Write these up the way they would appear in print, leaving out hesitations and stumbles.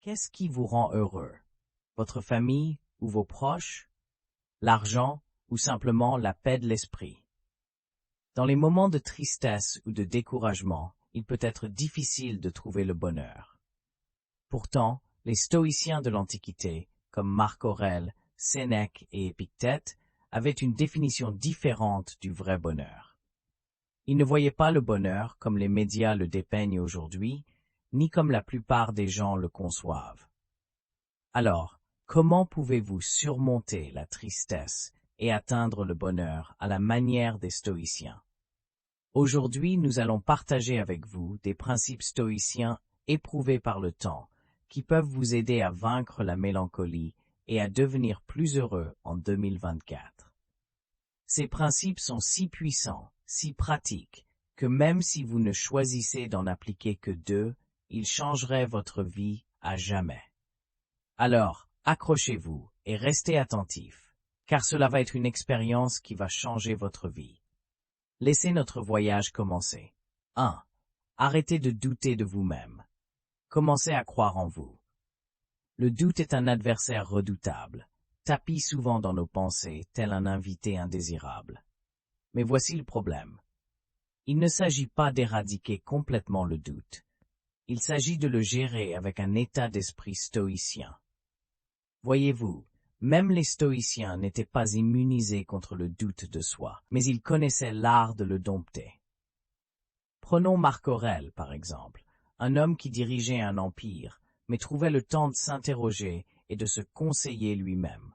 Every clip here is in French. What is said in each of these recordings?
Qu'est-ce qui vous rend heureux? Votre famille ou vos proches? L'argent ou simplement la paix de l'esprit? Dans les moments de tristesse ou de découragement, il peut être difficile de trouver le bonheur. Pourtant, les stoïciens de l'Antiquité, comme Marc Aurèle, Sénèque et Épictète, avaient une définition différente du vrai bonheur. Ils ne voyaient pas le bonheur comme les médias le dépeignent aujourd'hui, ni comme la plupart des gens le conçoivent. Alors, comment pouvez-vous surmonter la tristesse et atteindre le bonheur à la manière des stoïciens? Aujourd'hui, nous allons partager avec vous des principes stoïciens éprouvés par le temps, qui peuvent vous aider à vaincre la mélancolie et à devenir plus heureux en 2024. Ces principes sont si puissants, si pratiques, que même si vous ne choisissez d'en appliquer que 2, ils changeraient votre vie à jamais. Alors, accrochez-vous et restez attentifs, car cela va être une expérience qui va changer votre vie. Laissez notre voyage commencer. 1. Arrêtez de douter de vous-même. Commencez à croire en vous. Le doute est un adversaire redoutable, tapis souvent dans nos pensées, tel un invité indésirable. Mais voici le problème. Il ne s'agit pas d'éradiquer complètement le doute. Il s'agit de le gérer avec un état d'esprit stoïcien. Voyez-vous, même les stoïciens n'étaient pas immunisés contre le doute de soi, mais ils connaissaient l'art de le dompter. Prenons Marc Aurèle, par exemple, un homme qui dirigeait un empire, mais trouvait le temps de s'interroger et de se conseiller lui-même.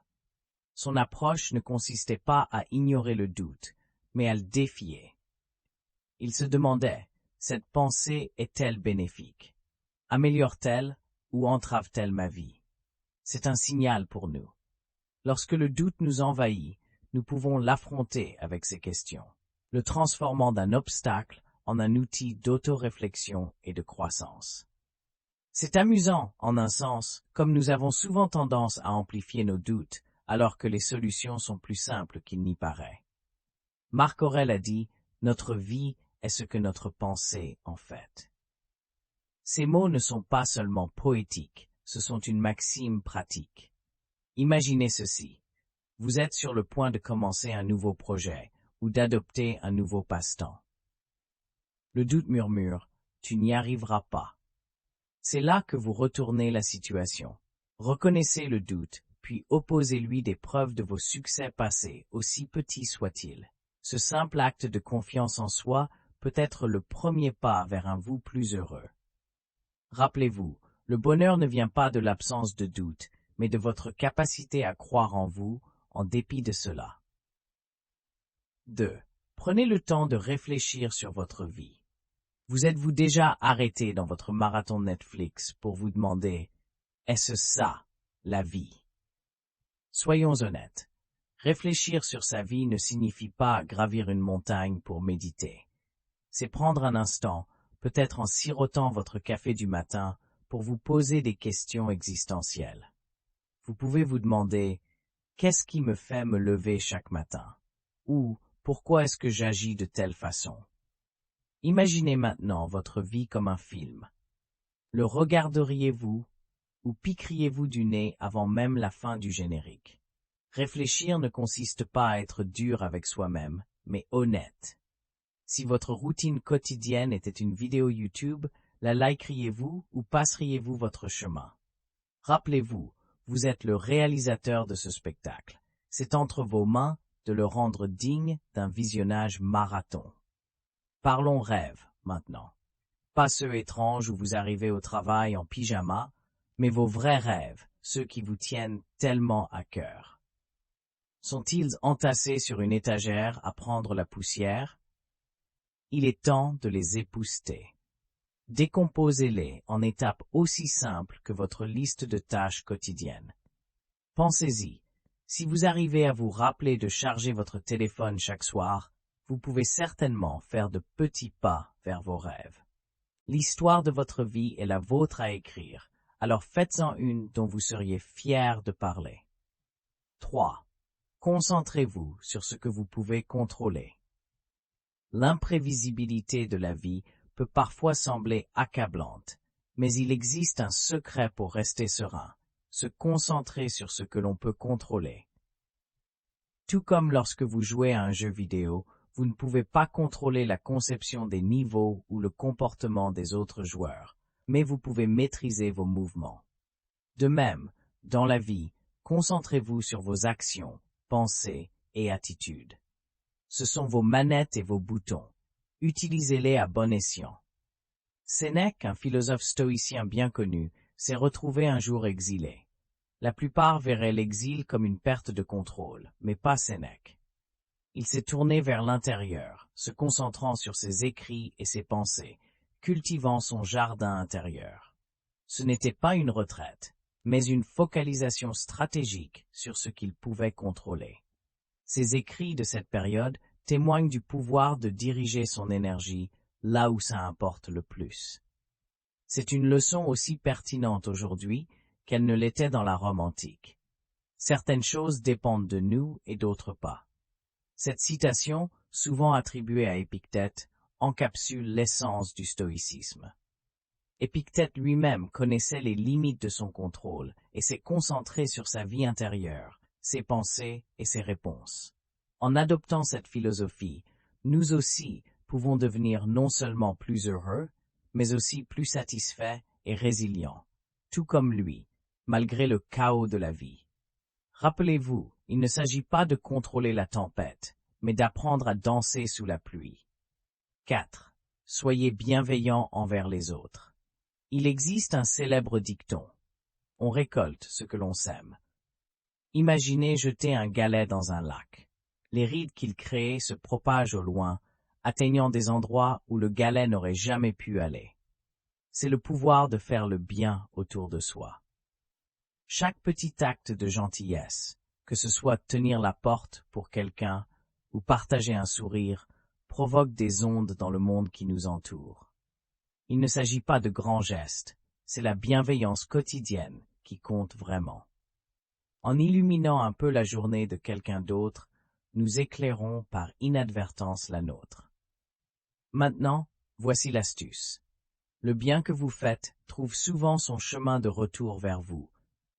Son approche ne consistait pas à ignorer le doute, mais à le défier. Il se demandait, cette pensée est-elle bénéfique? Améliore-t-elle ou entrave-t-elle ma vie? C'est un signal pour nous. Lorsque le doute nous envahit, nous pouvons l'affronter avec ces questions, le transformant d'un obstacle en un outil d'autoréflexion et de croissance. C'est amusant, en un sens, comme nous avons souvent tendance à amplifier nos doutes, alors que les solutions sont plus simples qu'il n'y paraît. Marc Aurèle a dit « Notre vie est ce que notre pensée en fait ». Ces mots ne sont pas seulement poétiques, ce sont une maxime pratique. Imaginez ceci. Vous êtes sur le point de commencer un nouveau projet ou d'adopter un nouveau passe-temps. Le doute murmure « Tu n'y arriveras pas ». C'est là que vous retournez la situation. Reconnaissez le doute, puis opposez-lui des preuves de vos succès passés, aussi petits soient-ils. Ce simple acte de confiance en soi peut être le premier pas vers un vous plus heureux. Rappelez-vous, le bonheur ne vient pas de l'absence de doute, mais de votre capacité à croire en vous, en dépit de cela. 2. Prenez le temps de réfléchir sur votre vie. Vous êtes-vous déjà arrêté dans votre marathon Netflix pour vous demander « Est-ce ça, la vie ?» Soyons honnêtes. Réfléchir sur sa vie ne signifie pas gravir une montagne pour méditer. C'est prendre un instant, peut-être en sirotant votre café du matin, pour vous poser des questions existentielles. Vous pouvez vous demander « Qu'est-ce qui me fait me lever chaque matin ?» ou « Pourquoi est-ce que j'agis de telle façon ?» Imaginez maintenant votre vie comme un film. Le regarderiez-vous ou piqueriez-vous du nez avant même la fin du générique? Réfléchir ne consiste pas à être dur avec soi-même, mais honnête. Si votre routine quotidienne était une vidéo YouTube, la likeriez-vous ou passeriez-vous votre chemin? Rappelez-vous, vous êtes le réalisateur de ce spectacle. C'est entre vos mains de le rendre digne d'un visionnage marathon. Parlons rêve, maintenant. Pas ceux étranges où vous arrivez au travail en pyjama, mais vos vrais rêves, ceux qui vous tiennent tellement à cœur. Sont-ils entassés sur une étagère à prendre la poussière? Il est temps de les épousseter. Décomposez-les en étapes aussi simples que votre liste de tâches quotidiennes. Pensez-y, si vous arrivez à vous rappeler de charger votre téléphone chaque soir, vous pouvez certainement faire de petits pas vers vos rêves. L'histoire de votre vie est la vôtre à écrire, alors faites-en une dont vous seriez fier de parler. 3. Concentrez-vous sur ce que vous pouvez contrôler. L'imprévisibilité de la vie peut parfois sembler accablante, Mais il existe un secret pour rester serein, se concentrer sur ce que l'on peut contrôler. Tout comme lorsque vous jouez à un jeu vidéo, vous ne pouvez pas contrôler la conception des niveaux ou le comportement des autres joueurs, mais vous pouvez maîtriser vos mouvements. De même, dans la vie, concentrez-vous sur vos actions, pensées et attitudes. Ce sont vos manettes et vos boutons. Utilisez-les à bon escient. Sénèque, un philosophe stoïcien bien connu, s'est retrouvé un jour exilé. La plupart verraient l'exil comme une perte de contrôle, mais pas Sénèque. Il s'est tourné vers l'intérieur, se concentrant sur ses écrits et ses pensées, cultivant son jardin intérieur. Ce n'était pas une retraite, mais une focalisation stratégique sur ce qu'il pouvait contrôler. Ses écrits de cette période témoignent du pouvoir de diriger son énergie là où ça importe le plus. C'est une leçon aussi pertinente aujourd'hui qu'elle ne l'était dans la Rome antique. Certaines choses dépendent de nous et d'autres pas. Cette citation, souvent attribuée à Épictète, encapsule l'essence du stoïcisme. Épictète lui-même connaissait les limites de son contrôle et s'est concentré sur sa vie intérieure, ses pensées et ses réponses. En adoptant cette philosophie, nous aussi pouvons devenir non seulement plus heureux, mais aussi plus satisfaits et résilients, tout comme lui, malgré le chaos de la vie. Rappelez-vous, il ne s'agit pas de contrôler la tempête, mais d'apprendre à danser sous la pluie. 4. Soyez bienveillants envers les autres. Il existe un célèbre dicton. On récolte ce que l'on sème. Imaginez jeter un galet dans un lac. Les rides qu'il crée se propagent au loin, atteignant des endroits où le galet n'aurait jamais pu aller. C'est le pouvoir de faire le bien autour de soi. Chaque petit acte de gentillesse, que ce soit tenir la porte pour quelqu'un ou partager un sourire, provoque des ondes dans le monde qui nous entoure. Il ne s'agit pas de grands gestes, c'est la bienveillance quotidienne qui compte vraiment. En illuminant un peu la journée de quelqu'un d'autre, nous éclairons par inadvertance la nôtre. Maintenant, voici l'astuce. Le bien que vous faites trouve souvent son chemin de retour vers vous,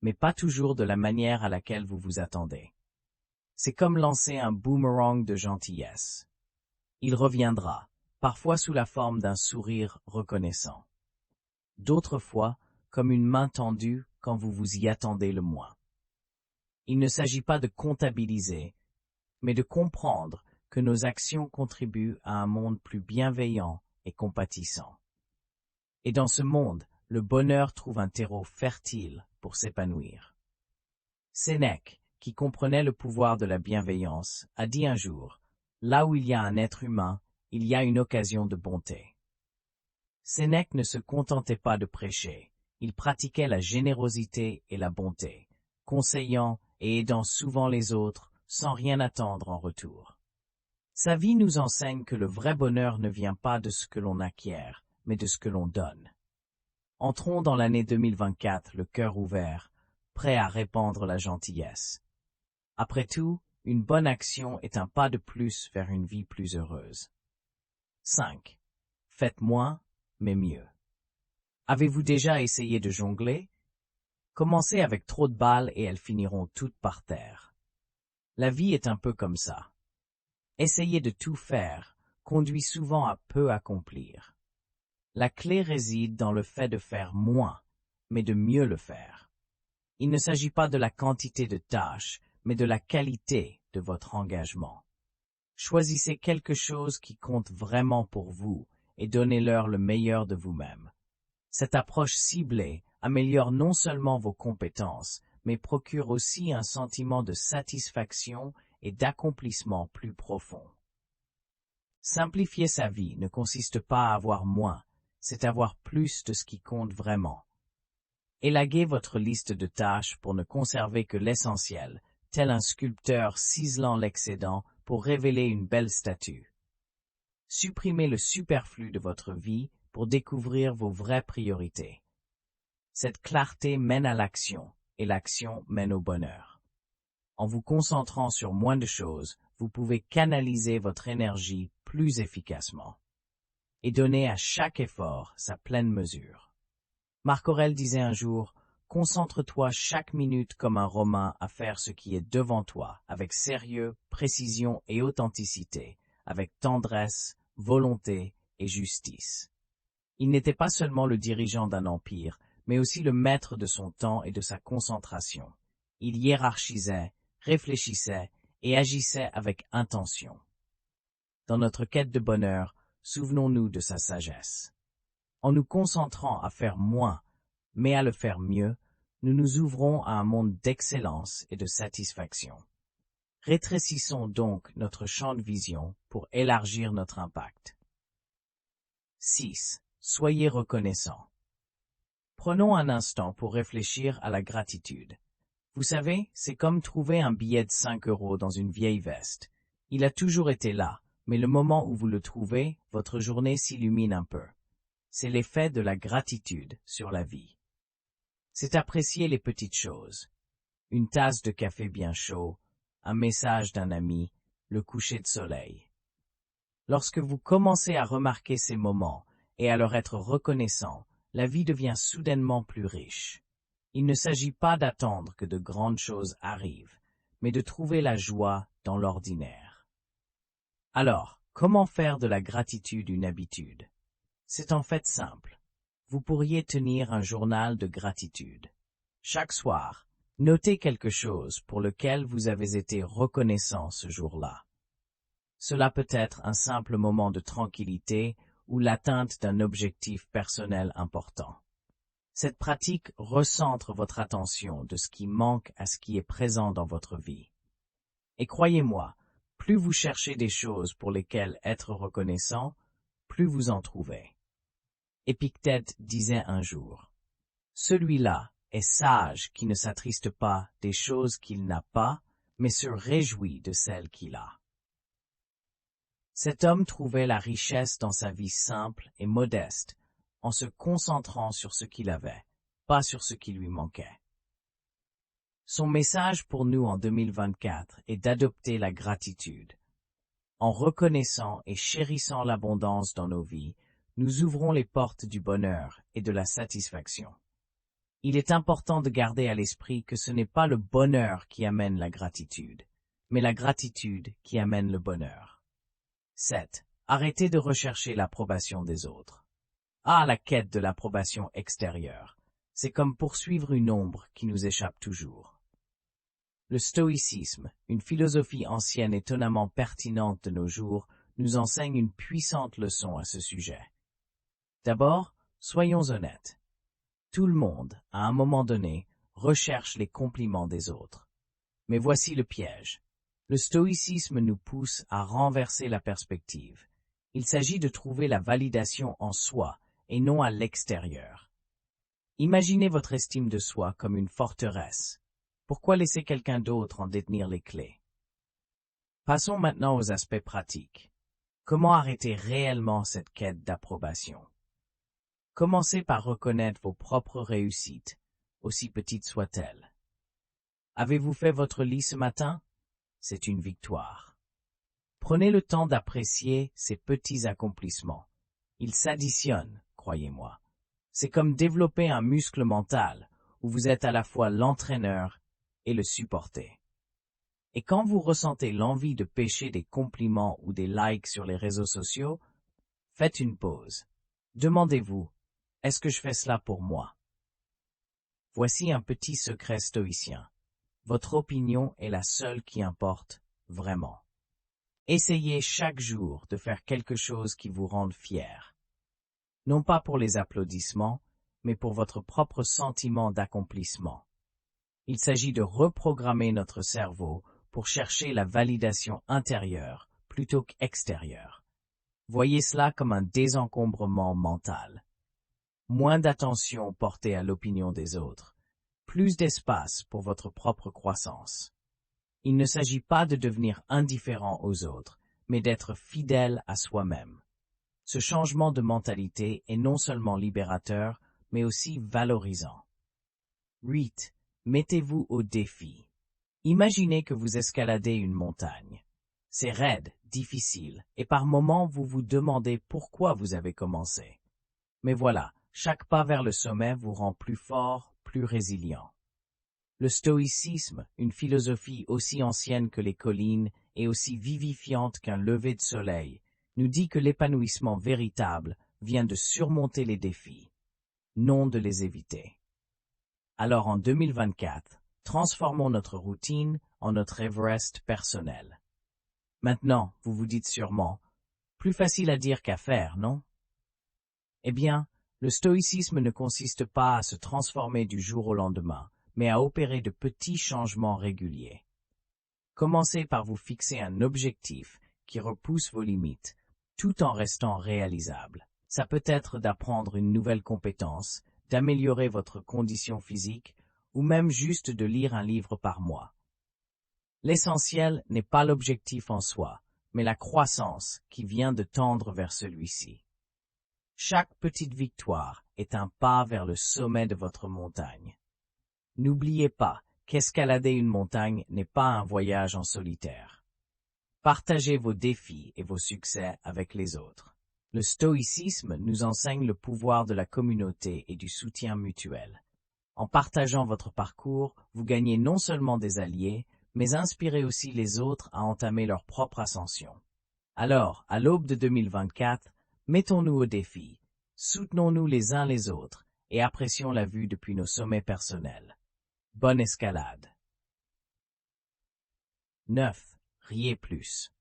mais pas toujours de la manière à laquelle vous vous attendez. C'est comme lancer un boomerang de gentillesse. Il reviendra, parfois sous la forme d'un sourire reconnaissant. D'autres fois, comme une main tendue quand vous vous y attendez le moins. Il ne s'agit pas de comptabiliser, mais de comprendre que nos actions contribuent à un monde plus bienveillant et compatissant. Et dans ce monde, le bonheur trouve un terreau fertile pour s'épanouir. Sénèque, qui comprenait le pouvoir de la bienveillance, a dit un jour, « Là où il y a un être humain, il y a une occasion de bonté. » Sénèque ne se contentait pas de prêcher, il pratiquait la générosité et la bonté, conseillant et aidant souvent les autres sans rien attendre en retour. Sa vie nous enseigne que le vrai bonheur ne vient pas de ce que l'on acquiert, mais de ce que l'on donne. Entrons dans l'année 2024, le cœur ouvert, prêt à répandre la gentillesse. Après tout, une bonne action est un pas de plus vers une vie plus heureuse. 5. Faites moins, mais mieux. Avez-vous déjà essayé de jongler? Commencez avec trop de balles et elles finiront toutes par terre. La vie est un peu comme ça. Essayer de tout faire conduit souvent à peu accomplir. La clé réside dans le fait de faire moins, mais de mieux le faire. Il ne s'agit pas de la quantité de tâches, mais de la qualité de votre engagement. Choisissez quelque chose qui compte vraiment pour vous et donnez-leur le meilleur de vous-même. Cette approche ciblée améliore non seulement vos compétences, mais procure aussi un sentiment de satisfaction et d'accomplissement plus profond. Simplifier sa vie ne consiste pas à avoir moins, c'est avoir plus de ce qui compte vraiment. Élaguez votre liste de tâches pour ne conserver que l'essentiel, tel un sculpteur ciselant l'excédent pour révéler une belle statue. Supprimez le superflu de votre vie pour découvrir vos vraies priorités. Cette clarté mène à l'action, et l'action mène au bonheur. En vous concentrant sur moins de choses, vous pouvez canaliser votre énergie plus efficacement et donner à chaque effort sa pleine mesure. Marc Aurèle disait un jour, « Concentre-toi chaque minute comme un Romain à faire ce qui est devant toi, avec sérieux, précision et authenticité, avec tendresse, volonté et justice. » Il n'était pas seulement le dirigeant d'un empire, mais aussi le maître de son temps et de sa concentration. Il hiérarchisait, réfléchissait et agissait avec intention. Dans notre quête de bonheur, souvenons-nous de sa sagesse. En nous concentrant à faire moins, mais à le faire mieux, nous nous ouvrons à un monde d'excellence et de satisfaction. Rétrécissons donc notre champ de vision pour élargir notre impact. 6. Soyez reconnaissant. Prenons un instant pour réfléchir à la gratitude. Vous savez, c'est comme trouver un billet de 5 € dans une vieille veste. Il a toujours été là, mais le moment où vous le trouvez, votre journée s'illumine un peu. C'est l'effet de la gratitude sur la vie. C'est apprécier les petites choses. Une tasse de café bien chaud, un message d'un ami, le coucher de soleil. Lorsque vous commencez à remarquer ces moments et à leur être reconnaissant, la vie devient soudainement plus riche. Il ne s'agit pas d'attendre que de grandes choses arrivent, mais de trouver la joie dans l'ordinaire. Alors, comment faire de la gratitude une habitude? C'est en fait simple. Vous pourriez tenir un journal de gratitude. Chaque soir, notez quelque chose pour lequel vous avez été reconnaissant ce jour-là. Cela peut être un simple moment de tranquillité ou l'atteinte d'un objectif personnel important. Cette pratique recentre votre attention de ce qui manque à ce qui est présent dans votre vie. Et croyez-moi, plus vous cherchez des choses pour lesquelles être reconnaissant, plus vous en trouvez. Épictète disait un jour, « Celui-là est sage qui ne s'attriste pas des choses qu'il n'a pas, mais se réjouit de celles qu'il a. » Cet homme trouvait la richesse dans sa vie simple et modeste, en se concentrant sur ce qu'il avait, pas sur ce qui lui manquait. Son message pour nous en 2024 est d'adopter la gratitude. En reconnaissant et chérissant l'abondance dans nos vies, nous ouvrons les portes du bonheur et de la satisfaction. Il est important de garder à l'esprit que ce n'est pas le bonheur qui amène la gratitude, mais la gratitude qui amène le bonheur. 7. Arrêtez de rechercher l'approbation des autres. La quête de l'approbation extérieure. C'est comme poursuivre une ombre qui nous échappe toujours. Le stoïcisme, une philosophie ancienne étonnamment pertinente de nos jours, nous enseigne une puissante leçon à ce sujet. D'abord, soyons honnêtes. Tout le monde, à un moment donné, recherche les compliments des autres. Mais voici le piège. Le stoïcisme nous pousse à renverser la perspective. Il s'agit de trouver la validation en soi et non à l'extérieur. Imaginez votre estime de soi comme une forteresse. Pourquoi laisser quelqu'un d'autre en détenir les clés? Passons maintenant aux aspects pratiques. Comment arrêter réellement cette quête d'approbation? Commencez par reconnaître vos propres réussites, aussi petites soient-elles. Avez-vous fait votre lit ce matin? C'est une victoire. Prenez le temps d'apprécier ces petits accomplissements. Ils s'additionnent, croyez-moi. C'est comme développer un muscle mental, où vous êtes à la fois l'entraîneur et le supporter. Et quand vous ressentez l'envie de pêcher des compliments ou des likes sur les réseaux sociaux, faites une pause. Demandez-vous, est-ce que je fais cela pour moi? Voici un petit secret stoïcien. Votre opinion est la seule qui importe vraiment. Essayez chaque jour de faire quelque chose qui vous rende fier. Non pas pour les applaudissements, mais pour votre propre sentiment d'accomplissement. Il s'agit de reprogrammer notre cerveau pour chercher la validation intérieure plutôt qu'extérieure. Voyez cela comme un désencombrement mental. Moins d'attention portée à l'opinion des autres, plus d'espace pour votre propre croissance. Il ne s'agit pas de devenir indifférent aux autres, mais d'être fidèle à soi-même. Ce changement de mentalité est non seulement libérateur, mais aussi valorisant. 8. Mettez-vous au défi. Imaginez que vous escaladez une montagne. C'est raide, difficile, et par moments vous vous demandez pourquoi vous avez commencé. Mais voilà, chaque pas vers le sommet vous rend plus fort, plus résilient. Le stoïcisme, une philosophie aussi ancienne que les collines et aussi vivifiante qu'un lever de soleil, nous dit que l'épanouissement véritable vient de surmonter les défis, non de les éviter. Alors en 2024, transformons notre routine en notre Everest personnel. Maintenant, vous vous dites sûrement, plus facile à dire qu'à faire, non? Eh bien, le stoïcisme ne consiste pas à se transformer du jour au lendemain, mais à opérer de petits changements réguliers. Commencez par vous fixer un objectif qui repousse vos limites, tout en restant réalisable. Ça peut être d'apprendre une nouvelle compétence, d'améliorer votre condition physique, ou même juste de lire un livre par mois. L'essentiel n'est pas l'objectif en soi, mais la croissance qui vient de tendre vers celui-ci. Chaque petite victoire est un pas vers le sommet de votre montagne. N'oubliez pas qu'escalader une montagne n'est pas un voyage en solitaire. Partagez vos défis et vos succès avec les autres. Le stoïcisme nous enseigne le pouvoir de la communauté et du soutien mutuel. En partageant votre parcours, vous gagnez non seulement des alliés, mais inspirez aussi les autres à entamer leur propre ascension. Alors, à l'aube de 2024, mettons-nous au défi, soutenons-nous les uns les autres et apprécions la vue depuis nos sommets personnels. Bonne escalade. 9. Riez plus.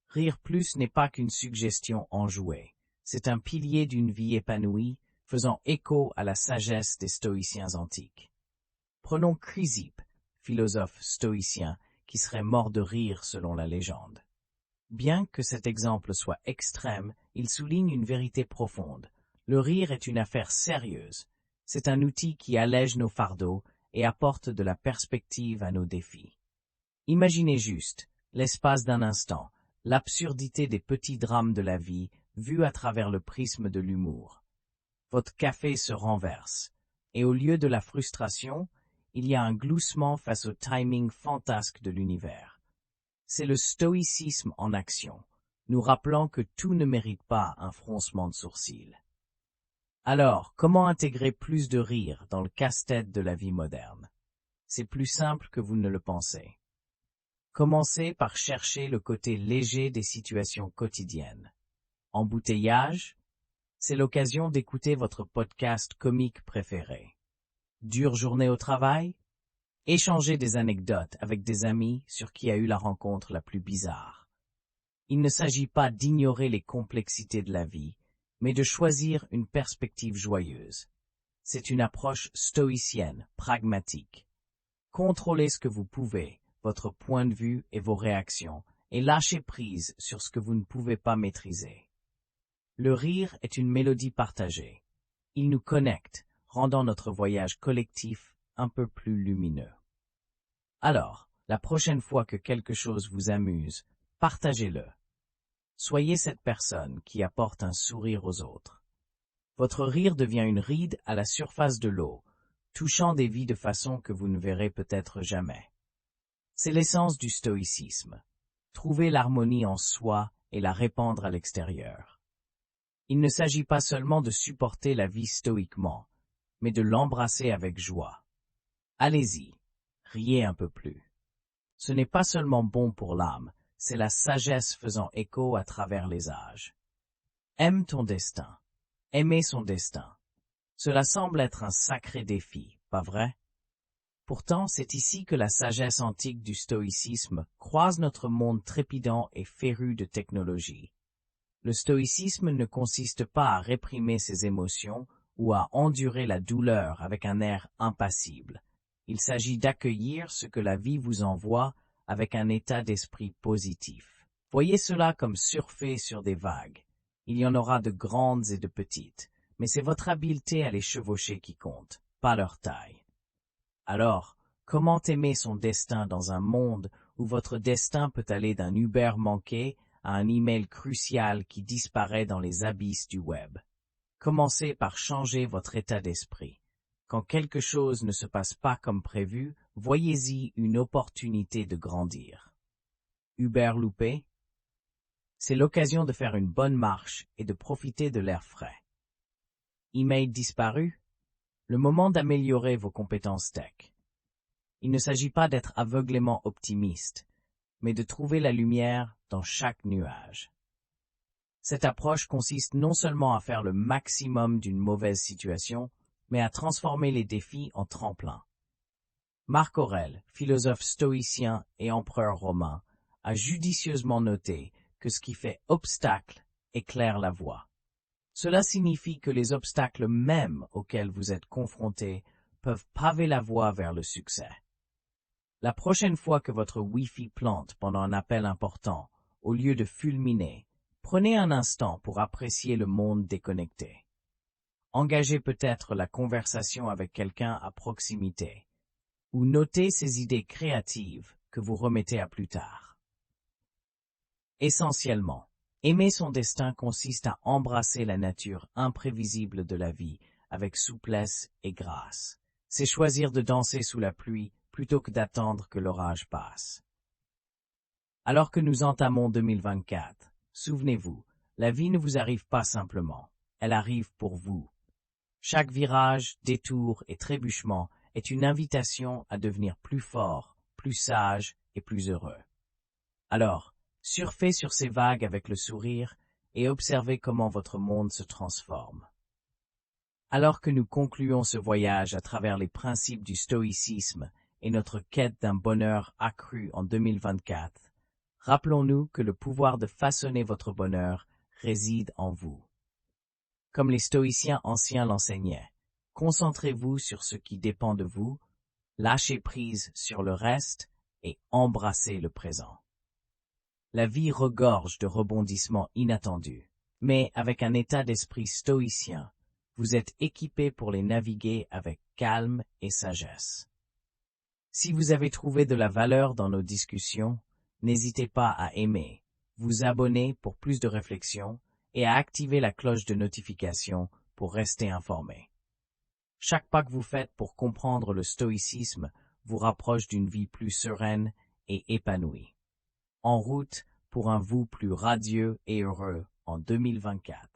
Rire plus n'est pas qu'une suggestion enjouée. C'est un pilier d'une vie épanouie, faisant écho à la sagesse des stoïciens antiques. Prenons Chrysippe, philosophe stoïcien, qui serait mort de rire selon la légende. Bien que cet exemple soit extrême, il souligne une vérité profonde. Le rire est une affaire sérieuse. C'est un outil qui allège nos fardeaux et apporte de la perspective à nos défis. Imaginez juste, l'espace d'un instant, l'absurdité des petits drames de la vie vus à travers le prisme de l'humour. Votre café se renverse, et au lieu de la frustration, il y a un gloussement face au timing fantasque de l'univers. C'est le stoïcisme en action, nous rappelant que tout ne mérite pas un froncement de sourcils. Alors, comment intégrer plus de rire dans le casse-tête de la vie moderne? C'est plus simple que vous ne le pensez. Commencez par chercher le côté léger des situations quotidiennes. Embouteillage, c'est l'occasion d'écouter votre podcast comique préféré. Dure journée au travail? Échangez des anecdotes avec des amis sur qui a eu la rencontre la plus bizarre. Il ne s'agit pas d'ignorer les complexités de la vie, mais de choisir une perspective joyeuse. C'est une approche stoïcienne, pragmatique. Contrôlez ce que vous pouvez, votre point de vue et vos réactions, et lâchez prise sur ce que vous ne pouvez pas maîtriser. Le rire est une mélodie partagée. Il nous connecte, rendant notre voyage collectif un peu plus lumineux. Alors, la prochaine fois que quelque chose vous amuse, partagez-le. Soyez cette personne qui apporte un sourire aux autres. Votre rire devient une ride à la surface de l'eau, touchant des vies de façon que vous ne verrez peut-être jamais. C'est l'essence du stoïcisme. Trouver l'harmonie en soi et la répandre à l'extérieur. Il ne s'agit pas seulement de supporter la vie stoïquement, mais de l'embrasser avec joie. Allez-y, riez un peu plus. Ce n'est pas seulement bon pour l'âme, c'est la sagesse faisant écho à travers les âges. Aime ton destin. Aimer son destin. Cela semble être un sacré défi, pas vrai? Pourtant, c'est ici que la sagesse antique du stoïcisme croise notre monde trépidant et féru de technologie. Le stoïcisme ne consiste pas à réprimer ses émotions ou à endurer la douleur avec un air impassible. Il s'agit d'accueillir ce que la vie vous envoie avec un état d'esprit positif. Voyez cela comme surfer sur des vagues. Il y en aura de grandes et de petites, mais c'est votre habileté à les chevaucher qui compte, pas leur taille. Alors, comment aimer son destin dans un monde où votre destin peut aller d'un Uber manqué à un email crucial qui disparaît dans les abysses du web? Commencez par changer votre état d'esprit. Quand quelque chose ne se passe pas comme prévu, voyez-y une opportunité de grandir. Uber loupé? C'est l'occasion de faire une bonne marche et de profiter de l'air frais. email disparu? Le moment d'améliorer vos compétences tech. Il ne s'agit pas d'être aveuglément optimiste, mais de trouver la lumière dans chaque nuage. Cette approche consiste non seulement à faire le maximum d'une mauvaise situation, mais à transformer les défis en tremplin. Marc Aurèle, philosophe stoïcien et empereur romain, a judicieusement noté que ce qui fait obstacle éclaire la voie. Cela signifie que les obstacles mêmes auxquels vous êtes confrontés peuvent paver la voie vers le succès. La prochaine fois que votre Wi-Fi plante pendant un appel important, au lieu de fulminer, prenez un instant pour apprécier le monde déconnecté. Engagez peut-être la conversation avec quelqu'un à proximité, ou notez ces idées créatives que vous remettez à plus tard. Essentiellement, aimer son destin consiste à embrasser la nature imprévisible de la vie avec souplesse et grâce. C'est choisir de danser sous la pluie plutôt que d'attendre que l'orage passe. Alors que nous entamons 2024, souvenez-vous, la vie ne vous arrive pas simplement, elle arrive pour vous. Chaque virage, détour et trébuchement est une invitation à devenir plus fort, plus sage et plus heureux. Alors, surfez sur ces vagues avec le sourire et observez comment votre monde se transforme. Alors que nous concluons ce voyage à travers les principes du stoïcisme et notre quête d'un bonheur accru en 2024, rappelons-nous que le pouvoir de façonner votre bonheur réside en vous. Comme les stoïciens anciens l'enseignaient, concentrez-vous sur ce qui dépend de vous, lâchez prise sur le reste et embrassez le présent. La vie regorge de rebondissements inattendus, mais avec un état d'esprit stoïcien, vous êtes équipé pour les naviguer avec calme et sagesse. Si vous avez trouvé de la valeur dans nos discussions, n'hésitez pas à aimer, vous abonner pour plus de réflexions et à activer la cloche de notification pour rester informé. Chaque pas que vous faites pour comprendre le stoïcisme vous rapproche d'une vie plus sereine et épanouie. En route pour un vous plus radieux et heureux en 2024.